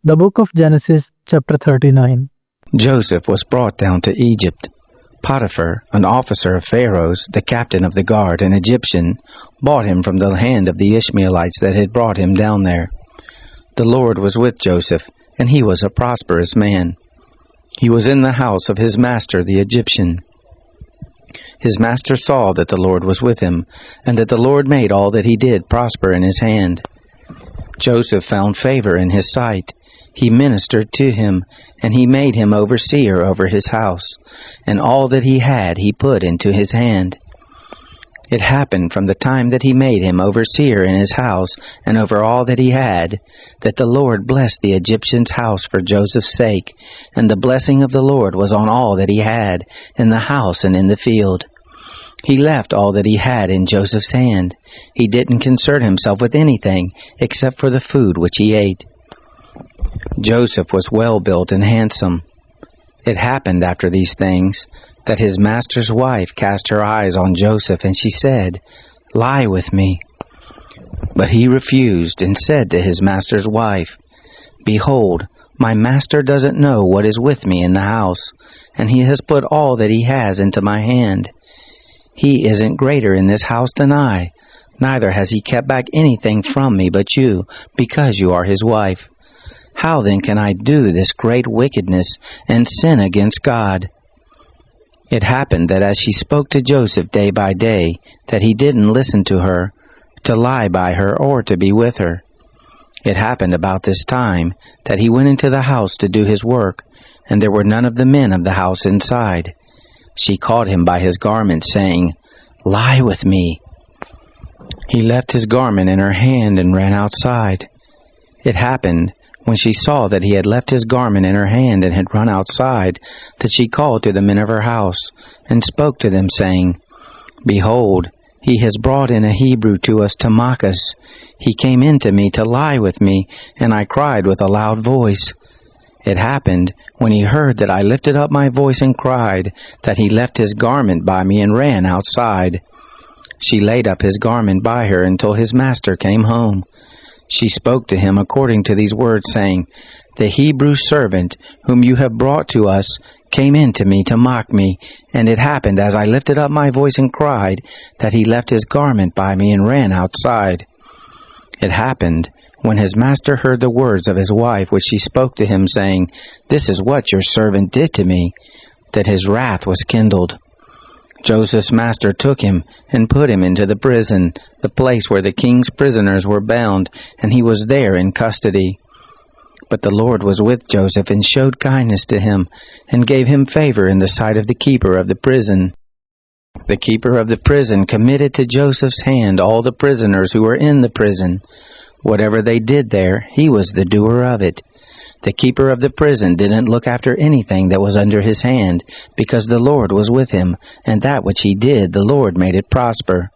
The book of Genesis, chapter 39. Joseph was brought down to Egypt. Potiphar, an officer of Pharaoh's, the captain of the guard, an Egyptian, bought him from the hand of the Ishmaelites that had brought him down there. The Lord was with Joseph, and he was a prosperous man. He was in the house of his master the Egyptian. His master saw that the Lord was with him, and that the Lord made all that he did prosper in his hand. Joseph found favor in his sight. He ministered to him, and he made him overseer over his house, and all that he had he put into his hand. It happened from the time that he made him overseer in his house, and over all that he had, that the Lord blessed the Egyptian's house for Joseph's sake, and the blessing of the Lord was on all that he had, in the house and in the field. He left all that he had in Joseph's hand. He didn't concern himself with anything, except for the food which he ate. Joseph was well built and handsome. It happened after these things that his master's wife cast her eyes on Joseph, and she said, "Lie with me." But he refused and said to his master's wife, "Behold, my master doesn't know what is with me in the house, and he has put all that he has into my hand. He isn't greater in this house than I, neither has he kept back anything from me but you, because you are his wife. How then can I do this great wickedness and sin against God?" It happened that as she spoke to Joseph day by day, that he didn't listen to her, to lie by her or to be with her. It happened about this time that he went into the house to do his work, and there were none of the men of the house inside. She caught him by his garment, saying, "Lie with me." He left his garment in her hand and ran outside. It happened, when she saw that he had left his garment in her hand and had run outside, that she called to the men of her house, and spoke to them, saying, "Behold, he has brought in a Hebrew to us to mock us. He came in to me to lie with me, and I cried with a loud voice. It happened, when he heard that I lifted up my voice and cried, that he left his garment by me and ran outside." She laid up his garment by her until his master came home. She spoke to him according to these words, saying, "The Hebrew servant whom you have brought to us came in to me to mock me, and it happened as I lifted up my voice and cried, that he left his garment by me and ran outside." It happened, when his master heard the words of his wife which she spoke to him, saying, "This is what your servant did to me," that his wrath was kindled. Joseph's master took him and put him into the prison, the place where the king's prisoners were bound, and he was there in custody. But the Lord was with Joseph and showed kindness to him, and gave him favor in the sight of the keeper of the prison. The keeper of the prison committed to Joseph's hand all the prisoners who were in the prison. Whatever they did there, he was the doer of it. The keeper of the prison didn't look after anything that was under his hand, because the Lord was with him, and that which he did, the Lord made it prosper.